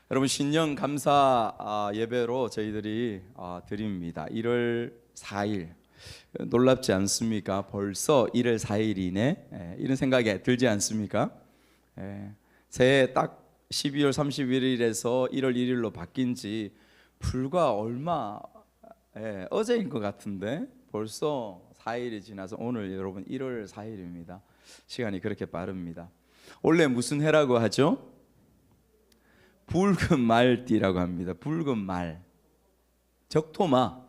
여러분 신년 감사 예배로 저희들이 드립니다. 1월 4일 놀랍지 않습니까? 벌써 1월 4일이네 이런 생각이 들지 않습니까? 새해 딱 12월 31일에서 1월 1일로 바뀐 지 불과 얼마 어제인 것 같은데 벌써 4일이 지나서 오늘 여러분 1월 4일입니다. 시간이 그렇게 빠릅니다. 원래 무슨 해라고 하죠? 붉은 말띠라고 합니다. 붉은 말, 적토마.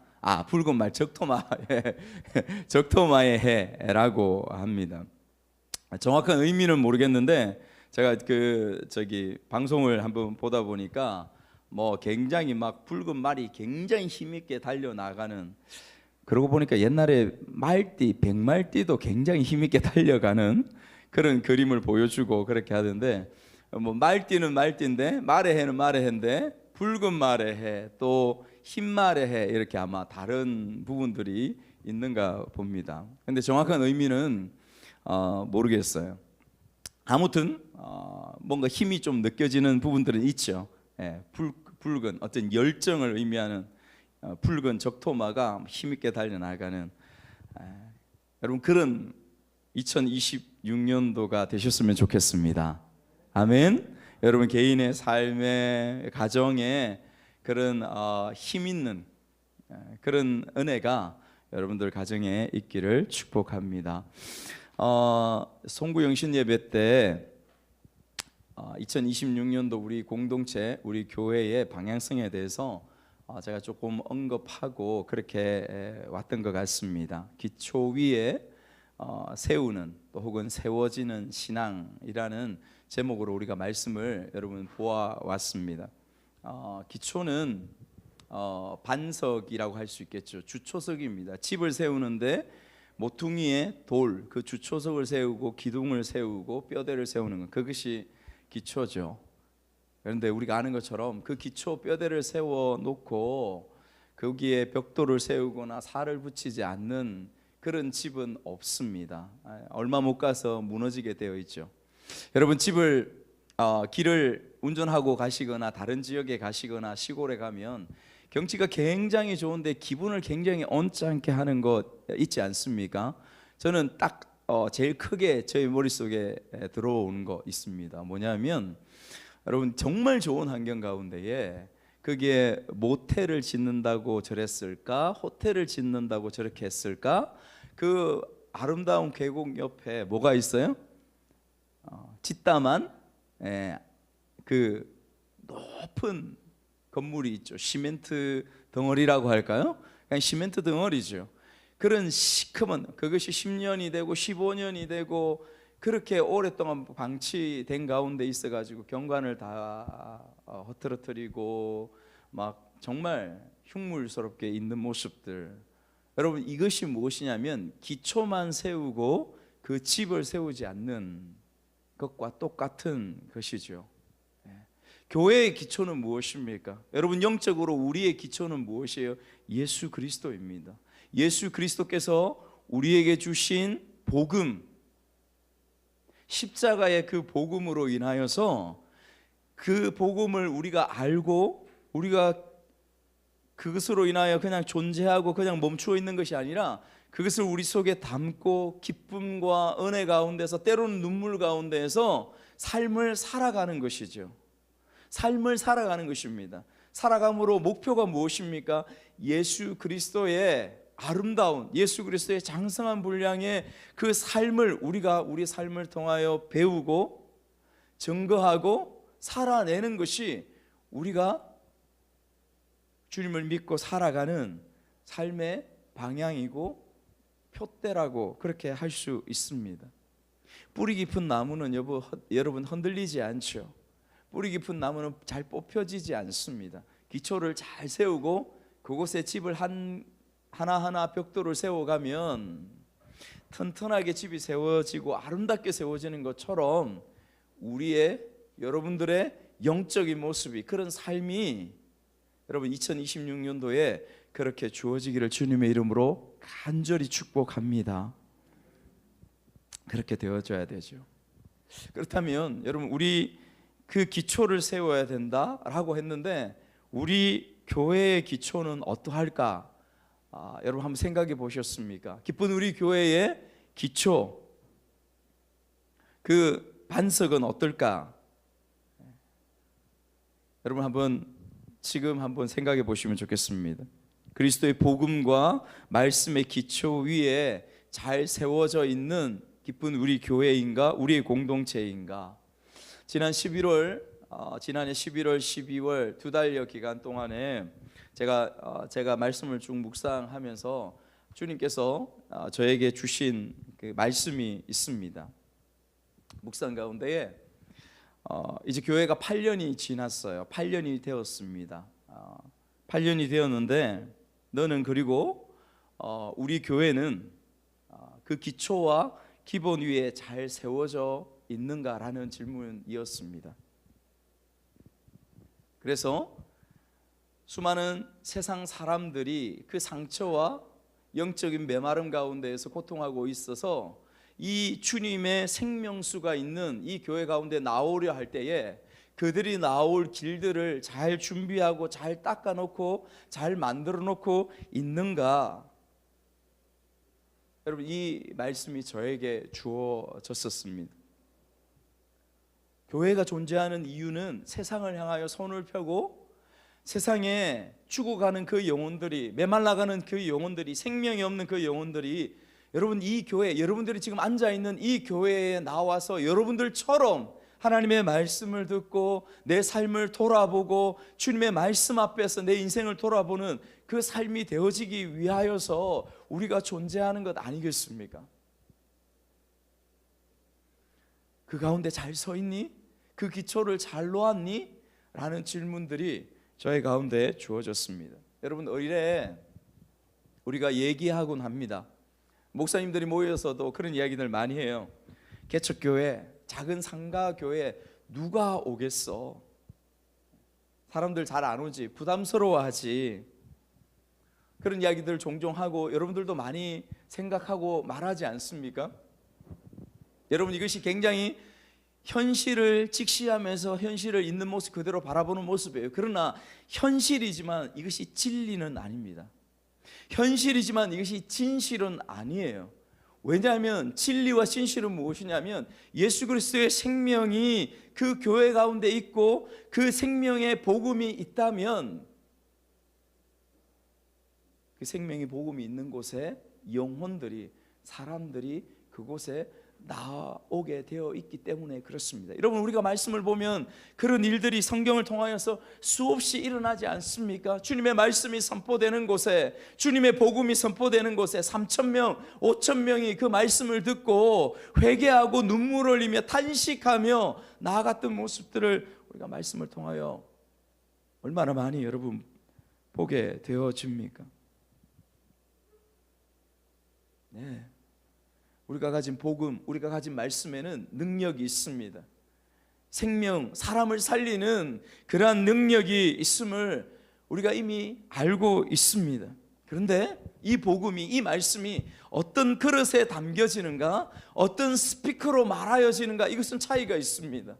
붉은 말, 적토마. 적토마의 해라고 합니다. 정확한 의미는 모르겠는데 제가 방송을 한번 보다 보니까 굉장히 막 붉은 말이 굉장히 힘있게 달려 나가는. 그러고 보니까 옛날에 말띠, 백말띠도 굉장히 힘있게 달려가는 그런 그림을 보여주고 그렇게 하던데. 말띠는 말띠인데 말의 해는 말의 해인데 붉은 말의 해 또 흰 말의 해 이렇게 아마 다른 부분들이 있는가 봅니다. 근데 정확한 의미는 모르겠어요. 아무튼 뭔가 힘이 좀 느껴지는 부분들은 있죠. 붉은 어떤 열정을 의미하는 붉은 적토마가 힘있게 달려나가는 여러분 그런 2026년도가 되셨으면 좋겠습니다. 아멘. 여러분 개인의 삶의 가정에 그런 힘 있는 그런 은혜가 여러분들 가정에 있기를 축복합니다. 송구영신 예배 때 2026년도 우리 공동체, 우리 교회의 방향성에 대해서 제가 조금 언급하고 그렇게 왔던 것 같습니다. 기초 위에 세우는 또 혹은 세워지는 신앙이라는 제목으로 우리가 말씀을 여러분 보아왔습니다. 기초는 반석이라고 할 수 있겠죠. 주초석입니다. 집을 세우는데 모퉁이에 돌, 그 주초석을 세우고 기둥을 세우고 뼈대를 세우는 것, 그것이 기초죠. 그런데 우리가 아는 것처럼 그 기초 뼈대를 세워놓고 거기에 벽돌을 세우거나 살을 붙이지 않는 그런 집은 없습니다. 얼마 못 가서 무너지게 되어 있죠. 여러분 길을 운전하고 가시거나 다른 지역에 가시거나 시골에 가면 경치가 굉장히 좋은데 기분을 굉장히 언짢게 하는 것 있지 않습니까? 저는 딱 제일 크게 저희 머릿속에 들어오는 거 있습니다. 뭐냐면 여러분 정말 좋은 환경 가운데에 그게 모텔을 짓는다고 저랬을까? 호텔을 짓는다고 저렇게 했을까? 그 아름다운 계곡 옆에 뭐가 있어요? 짓다만 그 높은 건물이 있죠. 시멘트 덩어리라고 할까요? 그냥 시멘트 덩어리죠. 그런 시커먼, 그것이 10년이 되고 15년이 되고 그렇게 오랫동안 방치된 가운데 있어가지고 경관을 다 허트러뜨리고 막 정말 흉물스럽게 있는 모습들. 여러분 이것이 무엇이냐면 기초만 세우고 그 집을 세우지 않는 것과 똑같은 것이죠. 교회의 기초는 무엇입니까? 여러분 영적으로 우리의 기초는 무엇이에요? 예수 그리스도입니다. 예수 그리스도께서 우리에게 주신 복음, 십자가의 그 복음으로 인하여서 그 복음을 우리가 알고 우리가 그것으로 인하여 그냥 존재하고 그냥 멈추어 있는 것이 아니라 그것을 우리 속에 담고 기쁨과 은혜 가운데서 때로는 눈물 가운데에서 삶을 살아가는 것이죠. 삶을 살아가는 것입니다. 살아감으로 목표가 무엇입니까? 예수 그리스도의 아름다운 예수 그리스도의 장성한 분량의 그 삶을 우리가 우리 삶을 통하여 배우고 증거하고 살아내는 것이 우리가 주님을 믿고 살아가는 삶의 방향이고 표대라고 그렇게 할 수 있습니다. 뿌리 깊은 나무는 여러분 흔들리지 않죠. 뿌리 깊은 나무는 잘 뽑혀지지 않습니다. 기초를 잘 세우고 그곳에 집을 하나하나 벽돌을 세워가면 튼튼하게 집이 세워지고 아름답게 세워지는 것처럼 여러분들의 영적인 모습이 그런 삶이 여러분 2026년도에 그렇게 주어지기를 주님의 이름으로 간절히 축복합니다. 그렇게 되어져야 되죠. 그렇다면 여러분 우리 그 기초를 세워야 된다라고 했는데 우리 교회의 기초는 어떠할까? 여러분 한번 생각해 보셨습니까? 기쁜 우리 교회의 기초, 그 반석은 어떨까? 여러분 지금 한번 생각해 보시면 좋겠습니다. 그리스도의 복음과 말씀의 기초 위에 잘 세워져 있는 기쁜 우리 교회인가, 우리의 공동체인가? 지난해 11월, 12월 두 달여 기간 동안에 제가 말씀을 쭉 묵상하면서 주님께서 저에게 주신 그 말씀이 있습니다. 묵상 가운데에 이제 교회가 8년이 지났어요. 8년이 되었습니다. 8년이 되었는데 너는 그리고 우리 교회는 그 기초와 기본 위에 잘 세워져 있는가라는 질문이었습니다. 그래서 수많은 세상 사람들이 그 상처와 영적인 메마름 가운데에서 고통하고 있어서 이 주님의 생명수가 있는 이 교회 가운데 나오려 할 때에 그들이 나올 길들을 잘 준비하고 잘 닦아놓고 잘 만들어놓고 있는가? 여러분, 이 말씀이 저에게 주어졌었습니다. 교회가 존재하는 이유는 세상을 향하여 손을 펴고 세상에 죽어가는 그 영혼들이, 메말라가는 그 영혼들이, 생명이 없는 그 영혼들이 여러분 이 교회, 여러분들이 지금 앉아있는 이 교회에 나와서 여러분들처럼 하나님의 말씀을 듣고 내 삶을 돌아보고 주님의 말씀 앞에서 내 인생을 돌아보는 그 삶이 되어지기 위하여서 우리가 존재하는 것 아니겠습니까? 그 가운데 잘 서 있니? 그 기초를 잘 놓았니? 라는 질문들이 저의 가운데 주어졌습니다. 여러분, 의례 우리가 얘기하곤 합니다. 목사님들이 모여서도 그런 이야기들 많이 해요. 개척교회, 작은 상가교회 누가 오겠어? 사람들 잘 안 오지, 부담스러워하지. 그런 이야기들 종종 하고 여러분들도 많이 생각하고 말하지 않습니까? 여러분, 이것이 굉장히 현실을 직시하면서 현실을 있는 모습 그대로 바라보는 모습이에요. 그러나 현실이지만 이것이 진리는 아닙니다. 현실이지만 이것이 진실은 아니에요. 왜냐하면 진리와 진실은 무엇이냐면 예수 그리스도의 생명이 그 교회 가운데 있고 그 생명의 복음이 있다면 그 생명의 복음이 있는 곳에 영혼들이, 사람들이 그곳에 나오게 되어 있기 때문에 그렇습니다. 여러분, 우리가 말씀을 보면 그런 일들이 성경을 통하여서 수없이 일어나지 않습니까? 주님의 말씀이 선포되는 곳에, 주님의 복음이 선포되는 곳에 3,000명, 5,000명이 그 말씀을 듣고 회개하고 눈물을 흘리며 탄식하며 나아갔던 모습들을 우리가 말씀을 통하여 얼마나 많이 여러분 보게 되어집니까? 네. 우리가 가진 복음, 우리가 가진 말씀에는 능력이 있습니다. 생명, 사람을 살리는 그러한 능력이 있음을 우리가 이미 알고 있습니다. 그런데 이 복음이, 이 말씀이 어떤 그릇에 담겨지는가, 어떤 스피커로 말하여지는가, 이것은 차이가 있습니다.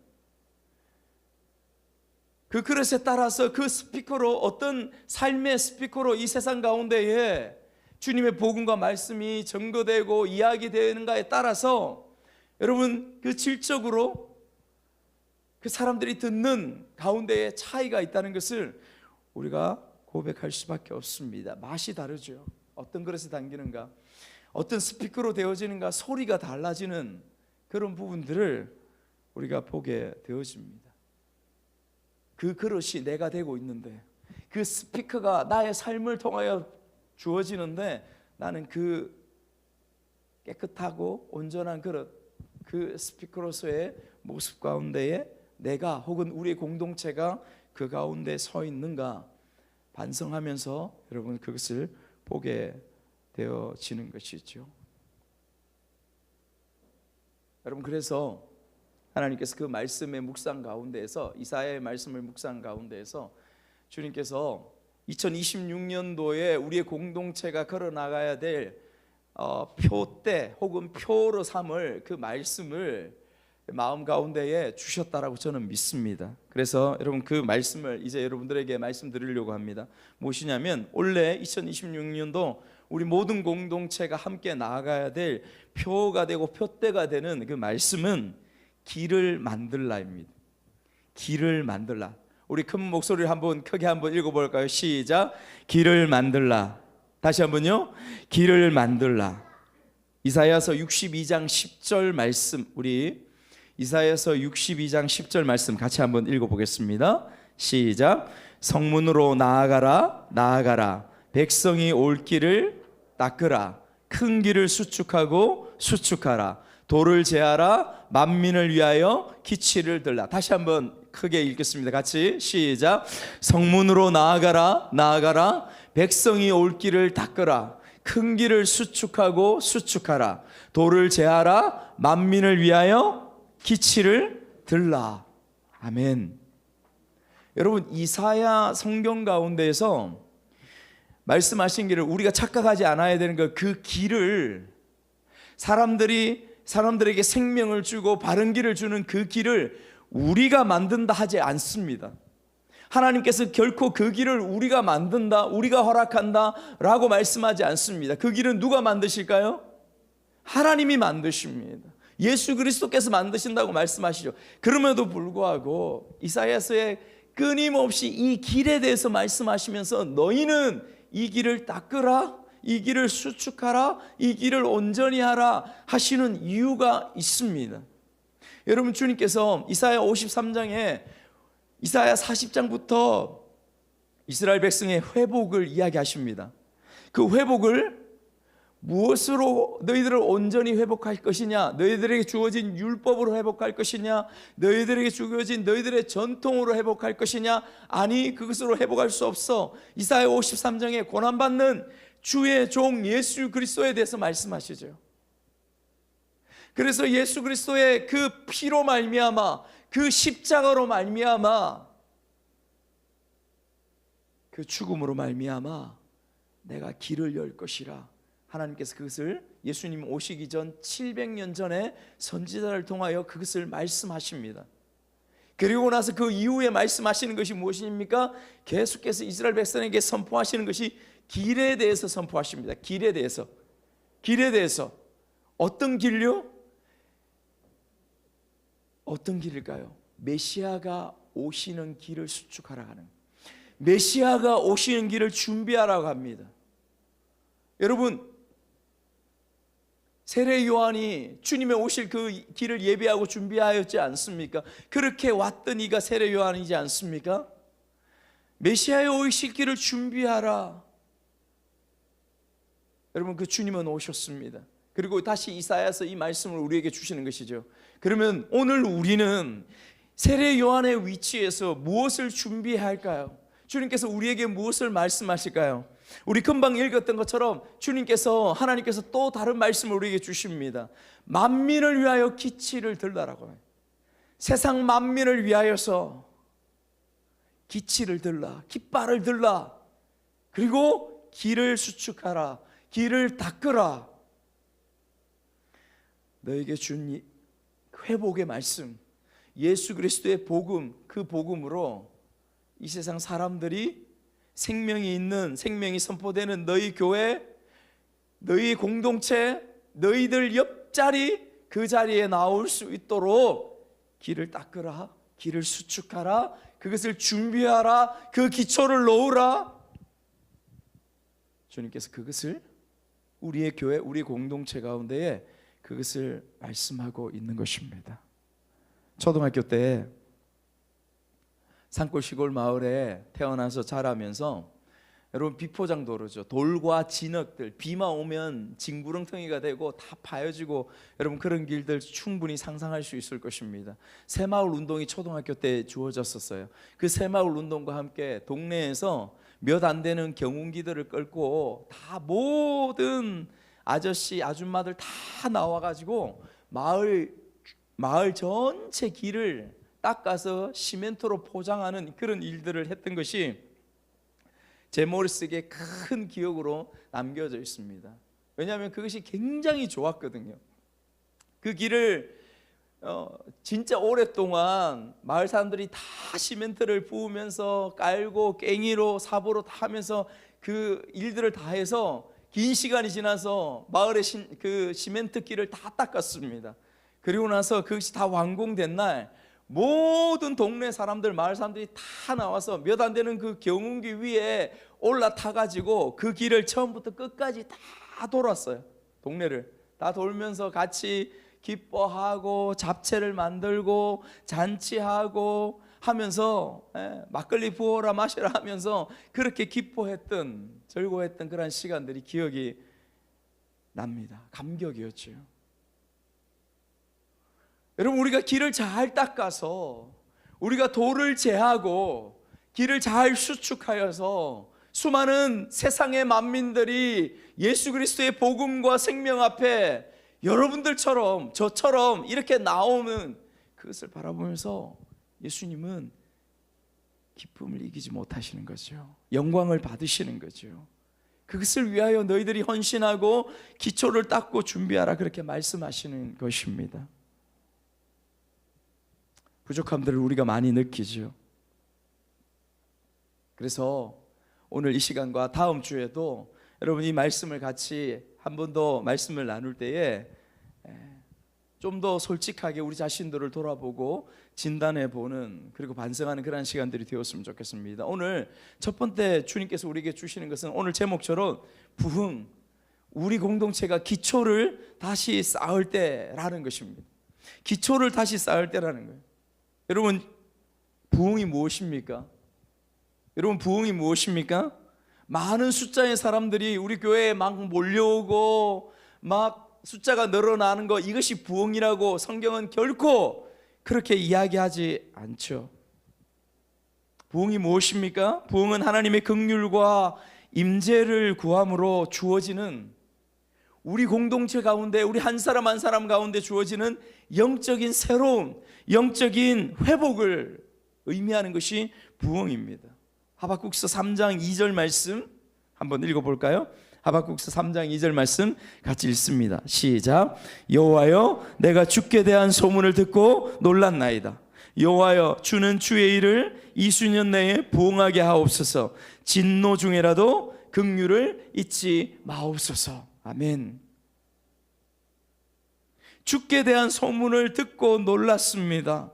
그 그릇에 따라서 그 스피커로, 어떤 삶의 스피커로 이 세상 가운데에 주님의 복음과 말씀이 전거되고 이야기되는가에 따라서 여러분 그 질적으로 그 사람들이 듣는 가운데에 차이가 있다는 것을 우리가 고백할 수밖에 없습니다. 맛이 다르죠. 어떤 그릇에 담기는가, 어떤 스피커로 되어지는가, 소리가 달라지는 그런 부분들을 우리가 보게 되어집니다. 그 그릇이 내가 되고 있는데, 그 스피커가 나의 삶을 통하여 주어지는데, 나는 그 깨끗하고 온전한 그릇, 그 스피커로서의 모습 가운데에 내가 혹은 우리의 공동체가 그 가운데 서 있는가 반성하면서 여러분 그것을 보게 되어지는 것이죠. 여러분, 그래서 하나님께서 그 말씀의 묵상 가운데에서, 이사야의 말씀을 묵상 가운데에서 주님께서 2026년도에 우리의 공동체가 걸어나가야 될 표대 혹은 표로 삼을 그 말씀을 마음 가운데에 주셨다라고 저는 믿습니다. 그래서 여러분 그 말씀을 이제 여러분들에게 말씀드리려고 합니다. 무엇이냐면 올해 2026년도 우리 모든 공동체가 함께 나아가야 될 표가 되고 표대가 되는 그 말씀은 길을 만들라입니다. 길을 만들라. 우리 큰 목소리를 한번 크게 한번 읽어볼까요? 시작. 길을 만들라. 다시 한번요. 길을 만들라. 이사야서 62장 10절 말씀, 우리 이사야서 62장 10절 말씀 같이 한번 읽어보겠습니다. 시작. 성문으로 나아가라 나아가라. 백성이 올 길을 닦으라. 큰 길을 수축하고 수축하라. 돌을 제하라. 만민을 위하여 기치를 들라. 다시 한번 크게 읽겠습니다. 같이 시작. 성문으로 나아가라 나아가라. 백성이 올 길을 닦으라. 큰 길을 수축하고 수축하라. 돌을 제하라. 만민을 위하여 기치를 들라. 아멘. 여러분 이사야 성경 가운데에서 말씀하신 길을 우리가 착각하지 않아야 되는 것, 그 길을 사람들에게 생명을 주고 바른 길을 주는 그 길을 우리가 만든다 하지 않습니다. 하나님께서 결코 그 길을 우리가 만든다, 우리가 허락한다 라고 말씀하지 않습니다. 그 길은 누가 만드실까요? 하나님이 만드십니다. 예수 그리스도께서 만드신다고 말씀하시죠. 그럼에도 불구하고 이사야서에 끊임없이 이 길에 대해서 말씀하시면서 너희는 이 길을 닦으라, 이 길을 수축하라, 이 길을 온전히 하라 하시는 이유가 있습니다. 여러분 주님께서 이사야 53장에 이사야 40장부터 이스라엘 백성의 회복을 이야기하십니다. 그 회복을 무엇으로 너희들을 온전히 회복할 것이냐, 너희들에게 주어진 율법으로 회복할 것이냐, 너희들에게 주어진 너희들의 전통으로 회복할 것이냐, 아니 그것으로 회복할 수 없어. 이사야 53장에 고난받는 주의 종 예수 그리스도에 대해서 말씀하시죠. 그래서 예수 그리스도의 그 피로 말미암아, 그 십자가로 말미암아, 그 죽음으로 말미암아 내가 길을 열 것이라. 하나님께서 그것을 예수님 오시기 전 700년 전에 선지자를 통하여 그것을 말씀하십니다. 그리고 나서 그 이후에 말씀하시는 것이 무엇입니까? 계속해서 이스라엘 백성에게 선포하시는 것이 길에 대해서 선포하십니다. 길에 대해서 어떤 길요? 어떤 길일까요? 메시아가 오시는 길을 수축하라 하는, 메시아가 오시는 길을 준비하라고 합니다. 여러분 세례 요한이 주님의 오실 그 길을 예비하고 준비하였지 않습니까? 그렇게 왔던 이가 세례 요한이지 않습니까? 메시아의 오실 길을 준비하라. 여러분 그 주님은 오셨습니다. 그리고 다시 이사야서 이 말씀을 우리에게 주시는 것이죠. 그러면 오늘 우리는 세례 요한의 위치에서 무엇을 준비해야 할까요? 주님께서 우리에게 무엇을 말씀하실까요? 우리 금방 읽었던 것처럼 주님께서, 하나님께서 또 다른 말씀을 우리에게 주십니다. 만민을 위하여 기치를 들라라고 해요. 세상 만민을 위하여서 기치를 들라, 깃발을 들라, 그리고 길을 수축하라, 길을 닦으라. 너에게 준 회복의 말씀, 예수 그리스도의 복음, 그 복음으로 이 세상 사람들이 생명이 있는, 생명이 선포되는 너희 교회, 너희 공동체, 너희들 옆자리, 그 자리에 나올 수 있도록 길을 닦으라, 길을 수축하라, 그것을 준비하라, 그 기초를 놓으라. 주님께서 그것을 우리의 교회, 우리 공동체 가운데에 그것을 말씀하고 있는 것입니다. 초등학교 때 산골 시골 마을에 태어나서 자라면서 여러분 비포장 도로죠. 돌과 진흙들, 비만 오면 징구렁텅이가 되고 다 파여지고, 여러분 그런 길들 충분히 상상할 수 있을 것입니다. 새마을 운동이 초등학교 때 주어졌었어요. 그 새마을 운동과 함께 동네에서 몇 안 되는 경운기들을 끌고 다 모든 아저씨 아줌마들 다 나와가지고 마을 전체 길을 닦아서 시멘트로 포장하는 그런 일들을 했던 것이 제 머릿속에 큰 기억으로 남겨져 있습니다. 왜냐하면 그것이 굉장히 좋았거든요. 그 길을 진짜 오랫동안 마을 사람들이 다 시멘트를 부으면서 깔고 깽이로 삽으로 다 하면서 그 일들을 다 해서 긴 시간이 지나서 마을의 그 시멘트 길을 다 닦았습니다. 그리고 나서 그것이 다 완공된 날 모든 동네 사람들, 마을 사람들이 다 나와서 몇 안 되는 그 경운기 위에 올라타 가지고 그 길을 처음부터 끝까지 다 돌았어요. 동네를 다 돌면서 같이 기뻐하고 잡채를 만들고 잔치하고 하면서 막걸리 부어라 마셔라 하면서 그렇게 기뻐했던, 즐거워했던 그런 시간들이 기억이 납니다. 감격이었죠. 여러분, 우리가 길을 잘 닦아서, 우리가 돌을 제하고 길을 잘 수축하여서 수많은 세상의 만민들이 예수 그리스도의 복음과 생명 앞에 여러분들처럼 저처럼 이렇게 나오는 그것을 바라보면서 예수님은 기쁨을 이기지 못하시는 거죠. 영광을 받으시는 거죠. 그것을 위하여 너희들이 헌신하고 기초를 닦고 준비하라, 그렇게 말씀하시는 것입니다. 부족함들을 우리가 많이 느끼죠. 그래서 오늘 이 시간과 다음 주에도 여러분 이 말씀을 같이 한 번 더 말씀을 나눌 때에 좀 더 솔직하게 우리 자신들을 돌아보고 진단해 보는, 그리고 반성하는 그런 시간들이 되었으면 좋겠습니다. 오늘 첫 번째 주님께서 우리에게 주시는 것은 오늘 제목처럼 부흥, 우리 공동체가 기초를 다시 쌓을 때라는 것입니다. 기초를 다시 쌓을 때라는 거예요. 여러분, 부흥이 무엇입니까? 여러분, 부흥이 무엇입니까? 많은 숫자의 사람들이 우리 교회에 막 몰려오고 막 숫자가 늘어나는 것, 이것이 부흥이라고 성경은 결코 그렇게 이야기하지 않죠. 부흥이 무엇입니까? 부흥은 하나님의 긍휼과 임재를 구함으로 주어지는, 우리 공동체 가운데, 우리 한 사람 한 사람 가운데 주어지는 영적인 새로움, 영적인 회복을 의미하는 것이 부흥입니다. 하박국서 3장 2절 말씀 한번 읽어볼까요? 하박국서 3장 2절 말씀 같이 읽습니다. 시작. 여호와여, 내가 주께 대한 소문을 듣고 놀랐나이다. 여호와여, 주는 주의 일을 이수년 내에 부응하게 하옵소서. 진노 중에라도 긍휼을 잊지 마옵소서. 아멘. 주께 대한 소문을 듣고 놀랐습니다.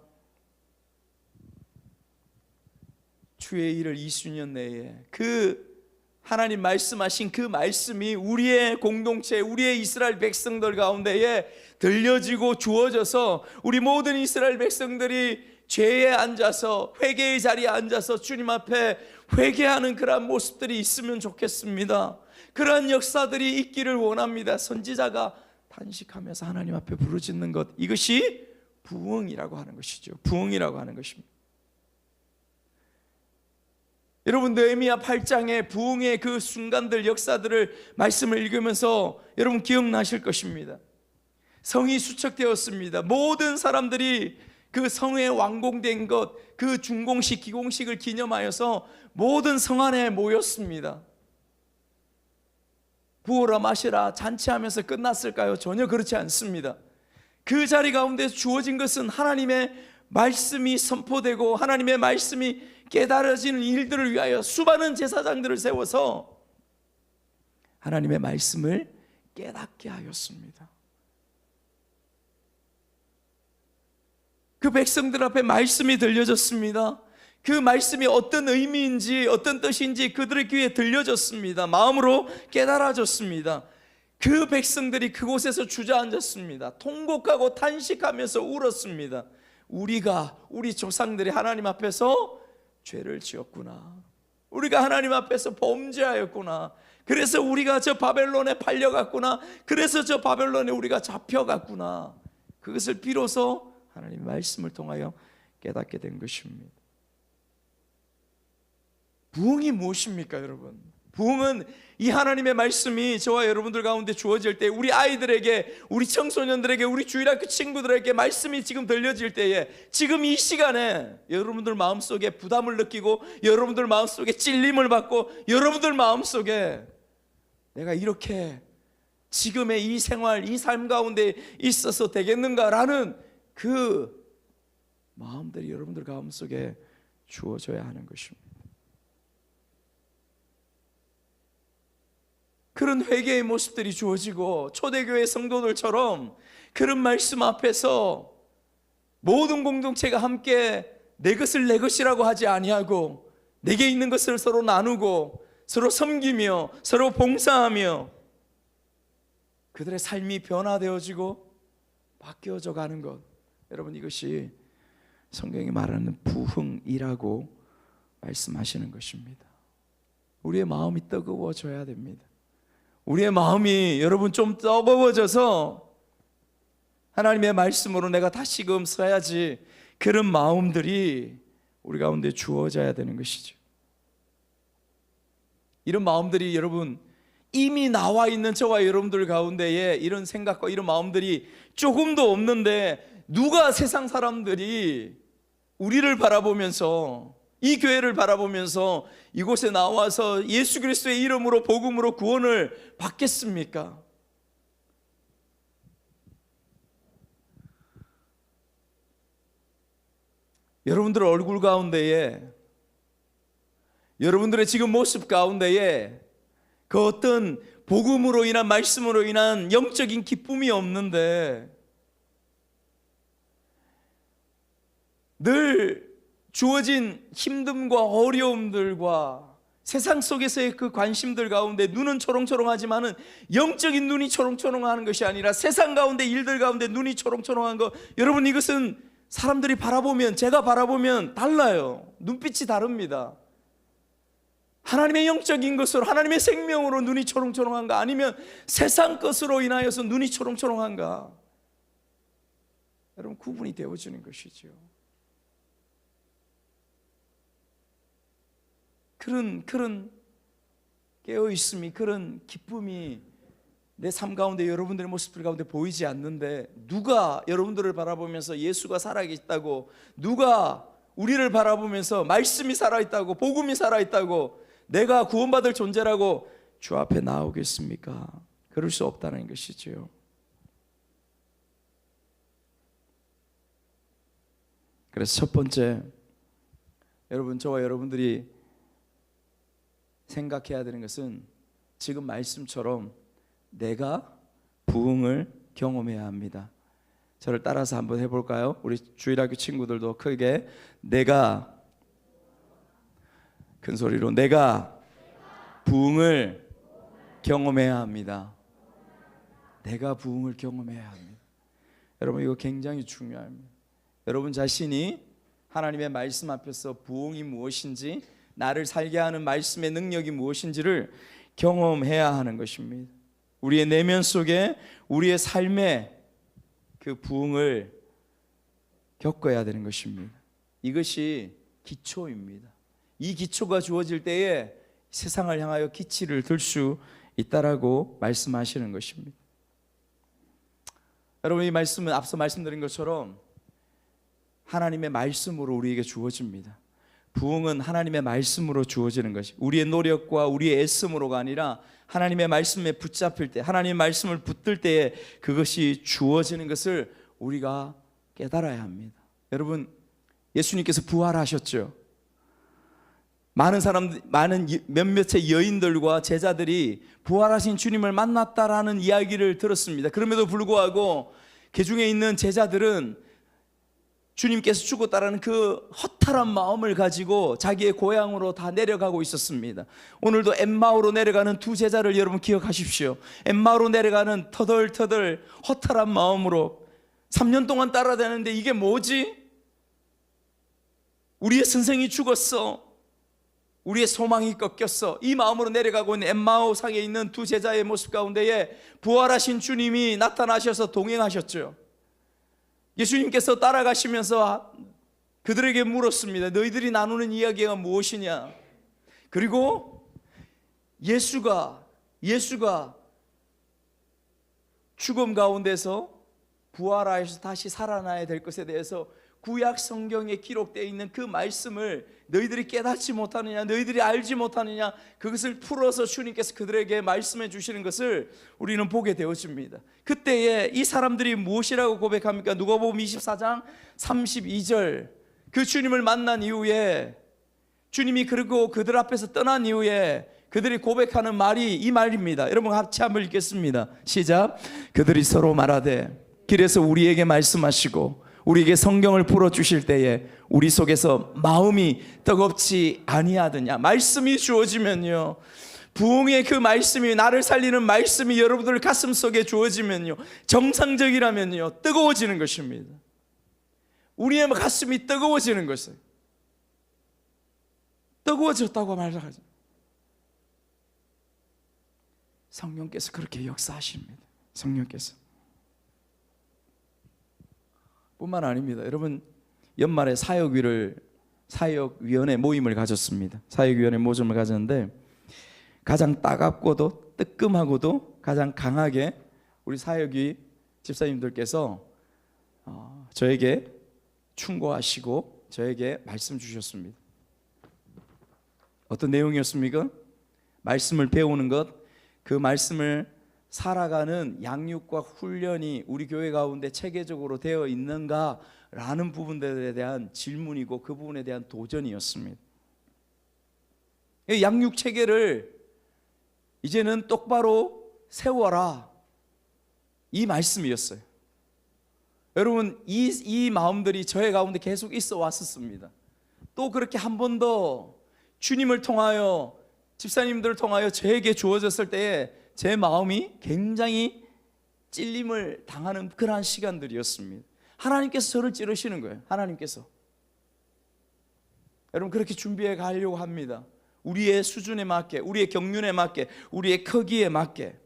주의 일을 이수년 내에, 그 하나님 말씀하신 그 말씀이 우리의 공동체, 우리의 이스라엘 백성들 가운데에 들려지고 주어져서 우리 모든 이스라엘 백성들이 죄에 앉아서, 회개의 자리에 앉아서 주님 앞에 회개하는 그러한 모습들이 있으면 좋겠습니다. 그러한 역사들이 있기를 원합니다. 선지자가 탄식하면서 하나님 앞에 부르짖는 것, 이것이 부흥이라고 하는 것이죠. 부흥이라고 하는 것입니다. 여러분, 느헤미야 8장의 부흥의 그 순간들, 역사들을 말씀을 읽으면서 여러분 기억나실 것입니다. 성이 수척되었습니다. 모든 사람들이 그 성에 완공된 것, 그 준공식, 기공식을 기념하여서 모든 성 안에 모였습니다. 부어라 마시라 잔치하면서 끝났을까요? 전혀 그렇지 않습니다. 그 자리 가운데 주어진 것은 하나님의 말씀이 선포되고 하나님의 말씀이 깨달아지는 일들을 위하여 수많은 제사장들을 세워서 하나님의 말씀을 깨닫게 하였습니다. 그 백성들 앞에 말씀이 들려졌습니다. 그 말씀이 어떤 의미인지, 어떤 뜻인지 그들의 귀에 들려졌습니다. 마음으로 깨달아졌습니다. 그 백성들이 그곳에서 주저앉았습니다. 통곡하고 탄식하면서 울었습니다. 우리 조상들이 하나님 앞에서 죄를 지었구나. 우리가 하나님 앞에서 범죄하였구나. 그래서 우리가 저 바벨론에 팔려갔구나. 그래서 저 바벨론에 우리가 잡혀갔구나. 그것을 비로소 하나님의 말씀을 통하여 깨닫게 된 것입니다. 부흥이 무엇입니까, 여러분? 부흥은 이 하나님의 말씀이 저와 여러분들 가운데 주어질 때, 우리 아이들에게, 우리 청소년들에게, 우리 주일학교 친구들에게 말씀이 지금 들려질 때에, 지금 이 시간에 여러분들 마음속에 부담을 느끼고, 여러분들 마음속에 찔림을 받고, 여러분들 마음속에 내가 이렇게 지금의 이 생활, 이 삶 가운데 있어서 되겠는가라는 그 마음들이 여러분들 가운데 주어져야 하는 것입니다. 그런 회개의 모습들이 주어지고 초대교회 성도들처럼 그런 말씀 앞에서 모든 공동체가 함께 내 것을 내 것이라고 하지 아니하고 내게 있는 것을 서로 나누고 서로 섬기며 서로 봉사하며 그들의 삶이 변화되어지고 바뀌어져 가는 것, 여러분 이것이 성경이 말하는 부흥이라고 말씀하시는 것입니다. 우리의 마음이 뜨거워져야 됩니다. 우리의 마음이 여러분 좀 뜨거워져서 하나님의 말씀으로 내가 다시금 써야지, 그런 마음들이 우리 가운데 주어져야 되는 것이죠. 이런 마음들이 여러분 이미 나와 있는 저와 여러분들 가운데에 이런 생각과 이런 마음들이 조금도 없는데, 누가 세상 사람들이 우리를 바라보면서 이 교회를 바라보면서 이곳에 나와서 예수 그리스도의 이름으로 복음으로 구원을 받겠습니까? 여러분들 얼굴 가운데에, 여러분들의 지금 모습 가운데에 그 어떤 복음으로 인한, 말씀으로 인한 영적인 기쁨이 없는데 늘 주어진 힘듦과 어려움들과 세상 속에서의 그 관심들 가운데 눈은 초롱초롱하지만은 영적인 눈이 초롱초롱하는 것이 아니라 세상 가운데 일들 가운데 눈이 초롱초롱한 것, 여러분 이것은 사람들이 바라보면, 제가 바라보면 달라요. 눈빛이 다릅니다. 하나님의 영적인 것으로, 하나님의 생명으로 눈이 초롱초롱한가, 아니면 세상 것으로 인하여서 눈이 초롱초롱한가, 여러분 구분이 되어지는 것이죠. 그런 깨어있음이, 그런 기쁨이 내 삶 가운데, 여러분들의 모습들 가운데 보이지 않는데, 누가 여러분들을 바라보면서 예수가 살아있다고, 누가 우리를 바라보면서 말씀이 살아있다고, 복음이 살아있다고, 내가 구원받을 존재라고 주 앞에 나오겠습니까? 그럴 수 없다는 것이지요. 그래서 첫 번째, 여러분, 저와 여러분들이 생각해야 되는 것은 지금 말씀처럼 내가 부흥을 경험해야 합니다. 저를 따라서 한번 해볼까요? 우리 주일학교 친구들도 크게, 내가, 큰 소리로, 내가 부흥을 경험해야 합니다. 내가 부흥을 경험해야 합니다. 여러분 이거 굉장히 중요합니다. 여러분 자신이 하나님의 말씀 앞에서 부흥이 무엇인지, 나를 살게 하는 말씀의 능력이 무엇인지를 경험해야 하는 것입니다. 우리의 내면 속에, 우리의 삶에 그 부흥을 겪어야 되는 것입니다. 이것이 기초입니다. 이 기초가 주어질 때에 세상을 향하여 기치를 들 수 있다라고 말씀하시는 것입니다. 여러분 이 말씀은 앞서 말씀드린 것처럼 하나님의 말씀으로 우리에게 주어집니다. 부흥은 하나님의 말씀으로 주어지는 것이, 우리의 노력과 우리의 애씀으로가 아니라 하나님의 말씀에 붙잡힐 때, 하나님의 말씀을 붙들 때에 그것이 주어지는 것을 우리가 깨달아야 합니다. 여러분 예수님께서 부활하셨죠. 많은 몇몇의 여인들과 제자들이 부활하신 주님을 만났다라는 이야기를 들었습니다. 그럼에도 불구하고 그 중에 있는 제자들은 주님께서 죽었다라는 그 허탈한 마음을 가지고 자기의 고향으로 다 내려가고 있었습니다. 오늘도 엠마오로 내려가는 두 제자를 여러분 기억하십시오. 엠마오로 내려가는 터덜터덜 허탈한 마음으로 3년 동안 따라다녔는데 이게 뭐지? 우리의 선생이 죽었어. 우리의 소망이 꺾였어. 이 마음으로 내려가고 있는 엠마오 상에 있는 두 제자의 모습 가운데에 부활하신 주님이 나타나셔서 동행하셨죠. 예수님께서 따라가시면서 그들에게 물었습니다. 너희들이 나누는 이야기가 무엇이냐? 그리고 예수가 죽음 가운데서 부활하여서 다시 살아나야 될 것에 대해서 구약 성경에 기록되어 있는 그 말씀을 너희들이 깨닫지 못하느냐, 너희들이 알지 못하느냐, 그것을 풀어서 주님께서 그들에게 말씀해 주시는 것을 우리는 보게 되어집니다. 그때에 이 사람들이 무엇이라고 고백합니까? 누가복음 24장 32절, 그 주님을 만난 이후에, 주님이 그리고 그들 앞에서 떠난 이후에 그들이 고백하는 말이 이 말입니다. 여러분 같이 한번 읽겠습니다. 시작. 그들이 서로 말하되 길에서 우리에게 말씀하시고 우리에게 성경을 풀어주실 때에 우리 속에서 마음이 뜨겁지 아니하더냐. 말씀이 주어지면요, 부흥의 그 말씀이, 나를 살리는 말씀이 여러분들 가슴 속에 주어지면요, 정상적이라면요, 뜨거워지는 것입니다. 우리의 가슴이 뜨거워지는 것을, 뜨거워졌다고 말하죠. 성령께서 그렇게 역사하십니다. 성령께서 뿐만 아닙니다. 여러분, 연말에 사역위원회 모임을 가졌습니다. 사역위원회 모임을 가졌는데 가장 따갑고도 뜨끔하고도 가장 강하게 우리 사역위 집사님들께서 저에게 충고하시고 저에게 말씀 주셨습니다. 어떤 내용이었습니까? 말씀을 배우는 것, 그 말씀을 살아가는 양육과 훈련이 우리 교회 가운데 체계적으로 되어 있는가라는 부분들에 대한 질문이고 그 부분에 대한 도전이었습니다. 양육 체계를 이제는 똑바로 세워라, 이 말씀이었어요. 여러분, 이 마음들이 저의 가운데 계속 있어 왔었습니다. 또 그렇게 한 번 더 주님을 통하여, 집사님들을 통하여 저에게 주어졌을 때에 제 마음이 굉장히 찔림을 당하는 그러한 시간들이었습니다. 하나님께서 저를 찌르시는 거예요. 하나님께서. 여러분, 그렇게 준비해 가려고 합니다. 우리의 수준에 맞게, 우리의 경륜에 맞게, 우리의 크기에 맞게.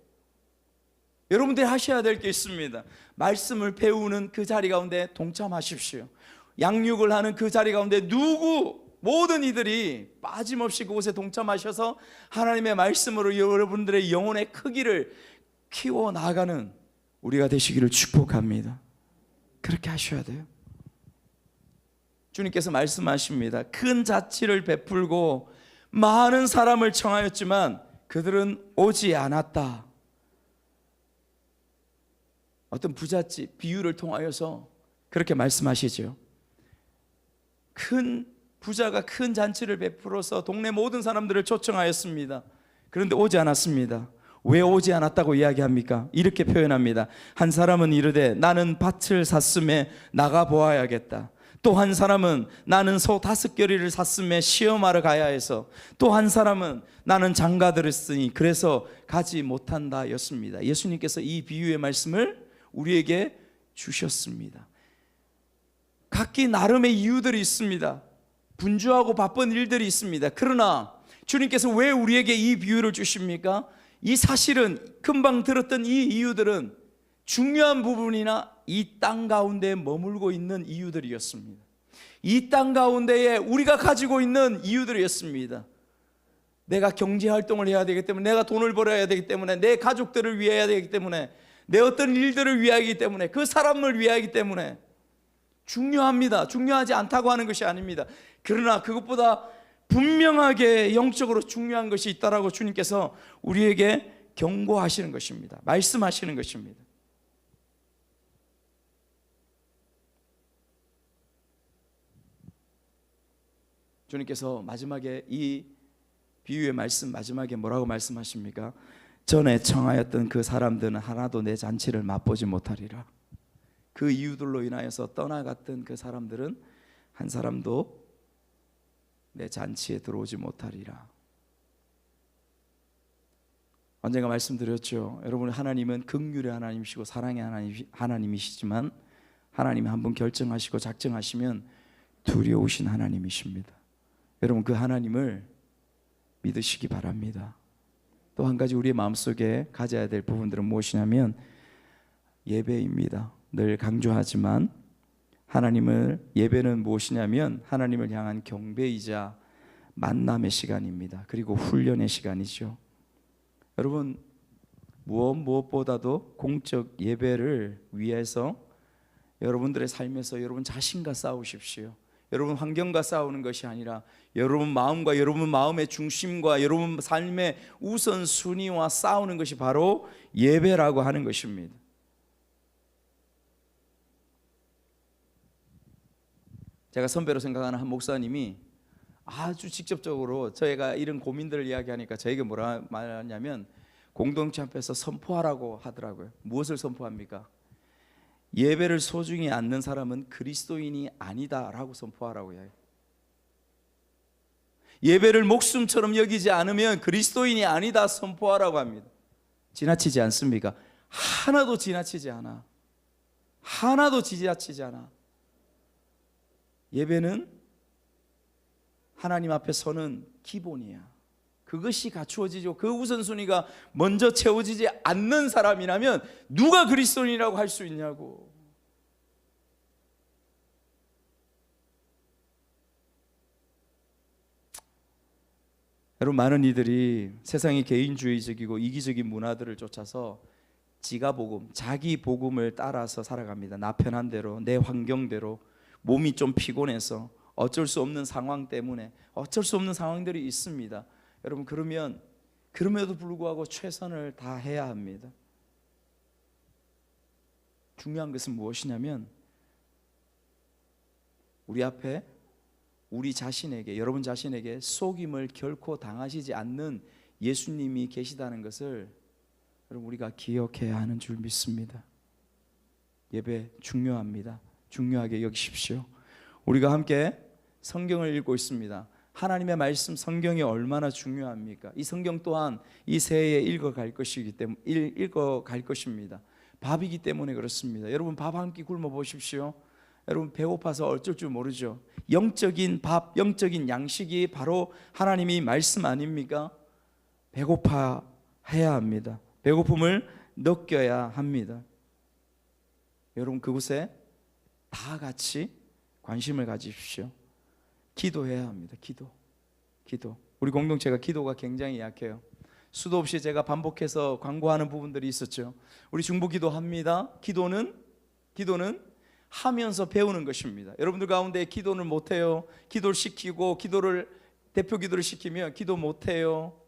여러분들이 하셔야 될 게 있습니다. 말씀을 배우는 그 자리 가운데 동참하십시오. 양육을 하는 그 자리 가운데 모든 이들이 빠짐없이 그곳에 동참하셔서 하나님의 말씀으로 여러분들의 영혼의 크기를 키워나가는 우리가 되시기를 축복합니다. 그렇게 하셔야 돼요. 주님께서 말씀하십니다. 큰 자치를 베풀고 많은 사람을 청하였지만 그들은 오지 않았다. 어떤 부잣집 비유를 통하여서 그렇게 말씀하시죠. 큰 부자가 큰 잔치를 베풀어서 동네 모든 사람들을 초청하였습니다. 그런데 오지 않았습니다. 왜 오지 않았다고 이야기합니까? 이렇게 표현합니다. 한 사람은 이르되 나는 밭을 샀음에 나가 보아야겠다. 또 한 사람은 나는 소 5겨리를 샀음에 시험하러 가야 해서, 또 한 사람은 나는 장가 들었으니 그래서 가지 못한다 였습니다. 예수님께서 이 비유의 말씀을 우리에게 주셨습니다. 각기 나름의 이유들이 있습니다. 분주하고 바쁜 일들이 있습니다. 그러나 주님께서 왜 우리에게 이 비유를 주십니까? 이 사실은, 금방 들었던 이 이유들은 중요한 부분이나 이 땅 가운데 머물고 있는 이유들이었습니다. 이 땅 가운데에 우리가 가지고 있는 이유들이었습니다. 내가 경제활동을 해야 되기 때문에, 내가 돈을 벌어야 되기 때문에, 내 가족들을 위해야 되기 때문에, 내 어떤 일들을 위하기 때문에, 그 사람을 위하기 때문에 중요합니다. 중요하지 않다고 하는 것이 아닙니다. 그러나 그것보다 분명하게 영적으로 중요한 것이 있다라고 주님께서 우리에게 경고하시는 것입니다. 말씀하시는 것입니다. 주님께서 마지막에 이 비유의 말씀 마지막에 뭐라고 말씀하십니까? 전에 청하였던 그 사람들은 하나도 내 잔치를 맛보지 못하리라. 그 이유들로 인하여서 떠나갔던 그 사람들은 한 사람도 내 잔치에 들어오지 못하리라. 언젠가 말씀드렸죠. 여러분, 하나님은 긍휼의 하나님이시고 사랑의 하나님이시지만 하나님이 한번 결정하시고 작정하시면 두려우신 하나님이십니다. 여러분, 그 하나님을 믿으시기 바랍니다. 또 한 가지 우리의 마음속에 가져야 될 부분들은 무엇이냐면 예배입니다. 늘 강조하지만 예배는 무엇이냐면 하나님을 향한 경배이자 만남의 시간입니다. 그리고 훈련의 시간이죠. 여러분, 무엇보다도 공적 예배를 위해서 여러분들의 삶에서 여러분 자신과 싸우십시오. 여러분 환경과 싸우는 것이 아니라 여러분 마음과 여러분 마음의 중심과 여러분 삶의 우선순위와 싸우는 것이 바로 예배라고 하는 것입니다. 제가 선배로 생각하는 한 목사님이 아주 직접적으로 저희가 이런 고민들을 이야기하니까 저에게 뭐라 말하냐면 공동체 앞에서 선포하라고 하더라고요. 무엇을 선포합니까? 예배를 소중히 않는 사람은 그리스도인이 아니다라고 선포하라고 해요. 예배를 목숨처럼 여기지 않으면 그리스도인이 아니다 선포하라고 합니다. 지나치지 않습니까? 하나도 지나치지 않아. 하나도 지나치지 않아. 예배는 하나님 앞에 서는 기본이야. 그것이 갖추어지죠. 그 우선순위가 먼저 채워지지 않는 사람이라면 누가 그리스도인이라고 할 수 있냐고. 여러분, 많은 이들이 세상이 개인주의적이고 이기적인 문화들을 쫓아서 지가 복음, 자기 복음을 따라서 살아갑니다. 나 편한 대로, 내 환경대로. 몸이 좀 피곤해서 어쩔 수 없는 상황 때문에 어쩔 수 없는 상황들이 있습니다. 여러분, 그럼에도 불구하고 최선을 다해야 합니다. 중요한 것은 무엇이냐면 우리 앞에 우리 자신에게, 여러분 자신에게 속임을 결코 당하시지 않는 예수님이 계시다는 것을 여러분 우리가 기억해야 하는 줄 믿습니다. 예배 중요합니다. 중요하게 여기십시오. 우리가 함께 성경을 읽고 있습니다. 하나님의 말씀 성경이 얼마나 중요합니까? 이 성경 또한 이 새해에 읽어갈 것입니다. 밥이기 때문에 그렇습니다. 여러분, 밥 한 끼 굶어 보십시오. 여러분, 배고파서 어쩔 줄 모르죠. 영적인 밥, 영적인 양식이 바로 하나님이 말씀 아닙니까? 배고파 해야 합니다. 배고픔을 느껴야 합니다. 여러분, 그곳에 다 같이 관심을 가지십시오. 기도해야 합니다. 기도. 우리 공동체가 기도가 굉장히 약해요. 수도 없이 제가 반복해서 광고하는 부분들이 있었죠. 우리 중보 기도합니다. 기도는 하면서 배우는 것입니다. 여러분들 가운데 기도를 못해요. 기도를 시키고 대표 기도를 시키면 기도 못해요.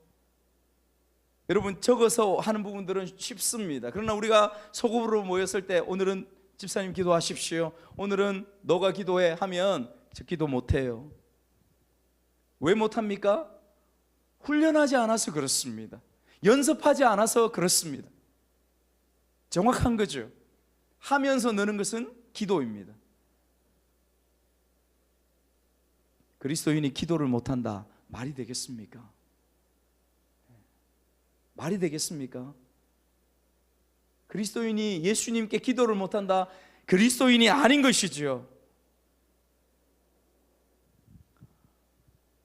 여러분, 적어서 하는 부분들은 쉽습니다. 그러나 우리가 소grup으로 모였을 때 오늘은 집사님 기도하십시오, 오늘은 너가 기도해 하면 저 기도 못해요. 왜 못합니까? 훈련하지 않아서 그렇습니다. 연습하지 않아서 그렇습니다. 정확한 거죠. 하면서 느는 것은 기도입니다. 그리스도인이 기도를 못한다, 말이 되겠습니까? 말이 되겠습니까? 그리스도인이 예수님께 기도를 못한다, 그리스도인이 아닌 것이지요.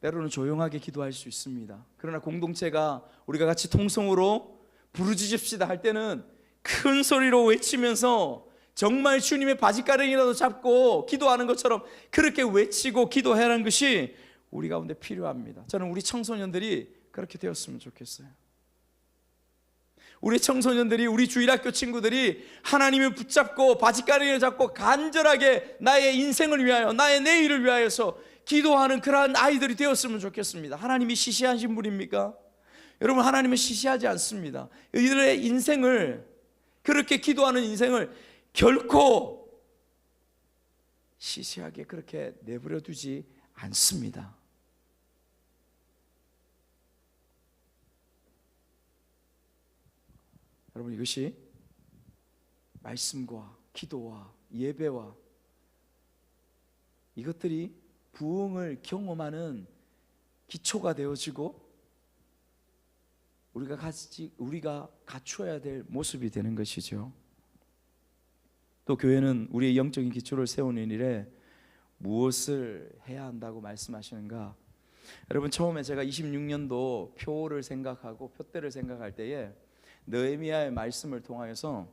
때로는 조용하게 기도할 수 있습니다. 그러나 공동체가 우리가 같이 통성으로 부르짖읍시다 할 때는 큰 소리로 외치면서 정말 주님의 바짓가랑이라도 잡고 기도하는 것처럼 그렇게 외치고 기도하라는 것이 우리 가운데 필요합니다. 저는 우리 청소년들이 그렇게 되었으면 좋겠어요. 우리 청소년들이, 우리 주일학교 친구들이 하나님을 붙잡고 바짓가랑이를 잡고 간절하게 나의 인생을 위하여, 나의 내일을 위하여서 기도하는 그러한 아이들이 되었으면 좋겠습니다. 하나님이 시시하신 분입니까? 여러분, 하나님은 시시하지 않습니다. 이들의 인생을, 그렇게 기도하는 인생을 결코 시시하게 그렇게 내버려 두지 않습니다. 여러분, 이것이 말씀과 기도와 예배와 이것들이 부흥을 경험하는 기초가 되어지고 우리가 갖추어야 될 모습이 되는 것이죠. 또 교회는 우리의 영적인 기초를 세우는 일에 무엇을 해야 한다고 말씀하시는가? 여러분, 처음에 제가 26년도 표를 생각하고 표대를 생각할 때에 느헤미야의 말씀을 통하여서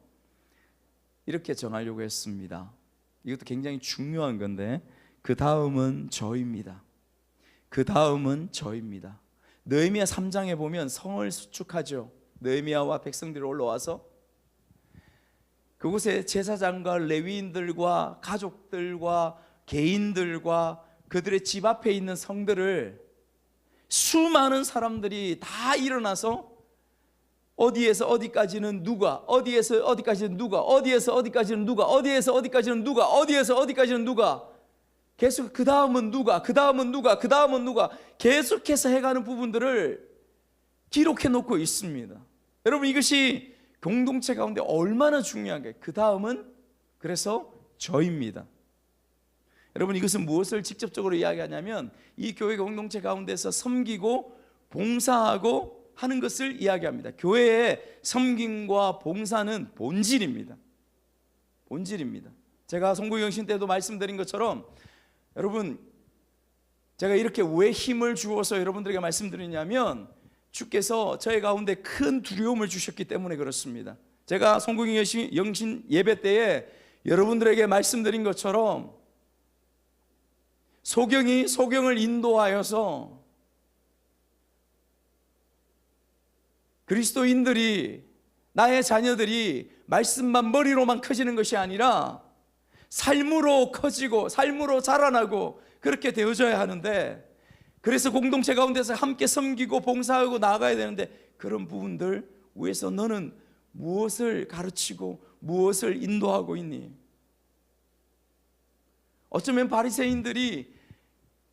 이렇게 정하려고 했습니다. 이것도 굉장히 중요한 건데, 그 다음은 저입니다. 그 다음은 저입니다. 느헤미야 3장에 보면 성을 수축하죠. 느헤미야와 백성들이 올라와서 그곳에 제사장과 레위인들과 가족들과 개인들과 그들의 집 앞에 있는 성들을 수많은 사람들이 다 일어나서 어디에서 어디까지는 누가, 어디에서 어디까지는 누가, 어디에서 어디까지는 누가, 어디에서 어디까지는 누가, 어디에서 어디까지는 누가, 계속 그 다음은 누가, 그 다음은 누가, 그 다음은 누가, 계속해서 해가는 부분들을 기록해 놓고 있습니다. 여러분, 이것이 공동체 가운데 얼마나 중요한 게, 그 다음은 그래서 저입니다. 여러분, 이것은 무엇을 직접적으로 이야기하냐면 이 교회 공동체 가운데서 섬기고 봉사하고 하는 것을 이야기합니다. 교회의 섬김과 봉사는 본질입니다. 본질입니다. 제가 송구영신 때도 말씀드린 것처럼, 여러분, 제가 이렇게 왜 힘을 주어서 여러분들에게 말씀드리냐면 주께서 저희 가운데 큰 두려움을 주셨기 때문에 그렇습니다. 제가 송구영신 예배 때에 여러분들에게 말씀드린 것처럼 소경이 소경을 인도하여서 그리스도인들이, 나의 자녀들이 말씀만 머리로만 커지는 것이 아니라 삶으로 커지고 삶으로 자라나고 그렇게 되어져야 하는데, 그래서 공동체 가운데서 함께 섬기고 봉사하고 나아가야 되는데, 그런 부분들 위해서 너는 무엇을 가르치고 무엇을 인도하고 있니? 어쩌면 바리새인들이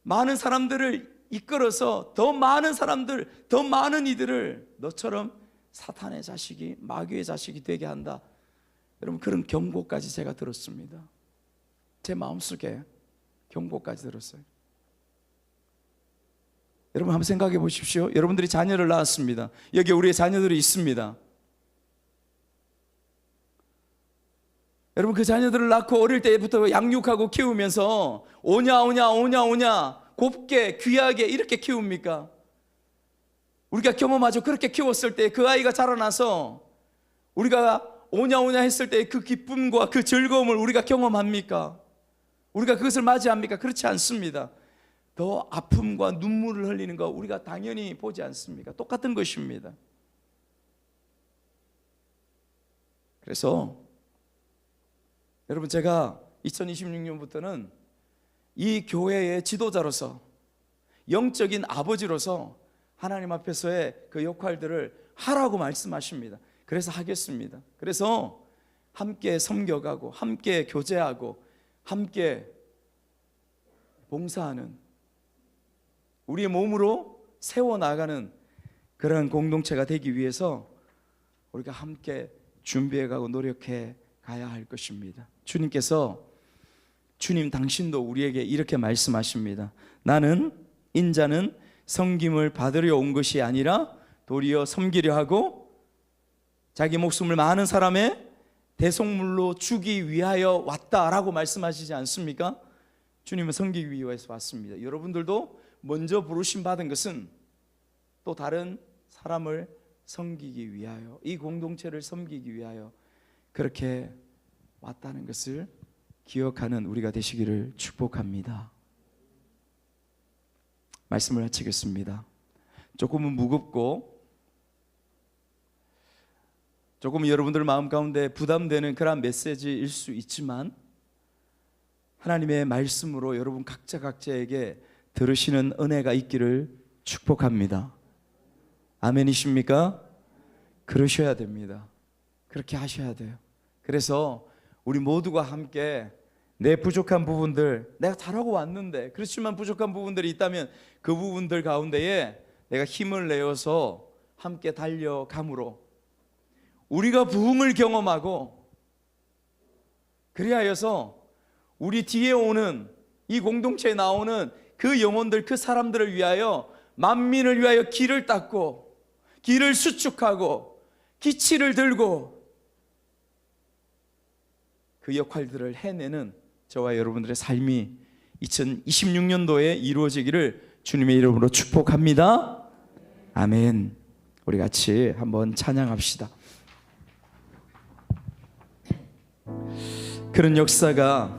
많은 사람들을 이끌어서 더 많은 사람들, 더 많은 이들을 너처럼 사탄의 자식이, 마귀의 자식이 되게 한다. 여러분, 그런 경고까지 제가 들었습니다. 제 마음속에 경고까지 들었어요. 여러분, 한번 생각해 보십시오. 여러분들이 자녀를 낳았습니다. 여기 우리의 자녀들이 있습니다. 여러분, 그 자녀들을 낳고 어릴 때부터 양육하고 키우면서 오냐 곱게 귀하게 이렇게 키웁니까? 우리가 경험하죠. 그렇게 키웠을 때 그 아이가 자라나서 우리가 오냐 했을 때 그 기쁨과 그 즐거움을 우리가 경험합니까? 우리가 그것을 맞이합니까? 그렇지 않습니다. 더 아픔과 눈물을 흘리는 거 우리가 당연히 보지 않습니까? 똑같은 것입니다. 그래서 여러분, 제가 2026년부터는 이 교회의 지도자로서, 영적인 아버지로서 하나님 앞에서의 그 역할들을 하라고 말씀하십니다. 그래서 하겠습니다. 그래서 함께 섬겨가고 함께 교제하고 함께 봉사하는, 우리의 몸으로 세워나가는 그러한 공동체가 되기 위해서 우리가 함께 준비해가고 노력해 가야 할 것입니다. 주님 당신도 우리에게 이렇게 말씀하십니다. 나는, 인자는 섬김을 받으려 온 것이 아니라 도리어 섬기려 하고 자기 목숨을 많은 사람의 대속물로 주기 위하여 왔다라고 말씀하시지 않습니까? 주님은 섬기기 위해서 왔습니다. 여러분들도 먼저 부르심 받은 것은 또 다른 사람을 섬기기 위하여, 이 공동체를 섬기기 위하여 그렇게 왔다는 것을 기억하는 우리가 되시기를 축복합니다. 말씀을 마치겠습니다. 조금은 무겁고 조금 여러분들 마음 가운데 부담되는 그런 메시지일 수 있지만, 하나님의 말씀으로 여러분 각자에게 들으시는 은혜가 있기를 축복합니다. 아멘이십니까? 그러셔야 됩니다. 그렇게 하셔야 돼요. 그래서 우리 모두가 함께 내 부족한 부분들, 내가 잘하고 왔는데 그렇지만 부족한 부분들이 있다면 그 부분들 가운데에 내가 힘을 내어서 함께 달려감으로 우리가 부흥을 경험하고, 그리하여서 우리 뒤에 오는, 이 공동체에 나오는 그 영혼들, 그 사람들을 위하여, 만민을 위하여 길을 닦고 길을 수축하고 기치를 들고 그 역할들을 해내는 저와 여러분들의 삶이 2026년도에 이루어지기를 주님의 이름으로 축복합니다. 아멘. 우리 같이 한번 찬양합시다. 그런 역사가,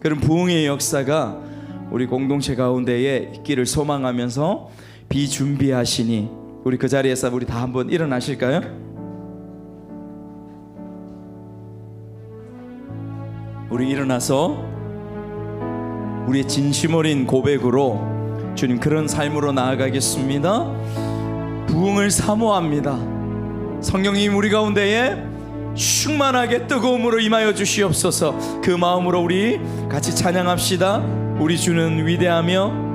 그런 부흥의 역사가 우리 공동체 가운데에 있기를 소망하면서 비준비하시니, 우리 그 자리에서 우리 다 한번 일어나실까요? 우리 일어나서 우리의 진심 어린 고백으로 주님 그런 삶으로 나아가겠습니다. 부흥을 사모합니다. 성령님 우리 가운데에 충만하게 뜨거움으로 임하여 주시옵소서. 그 마음으로 우리 같이 찬양합시다. 우리 주는 위대하며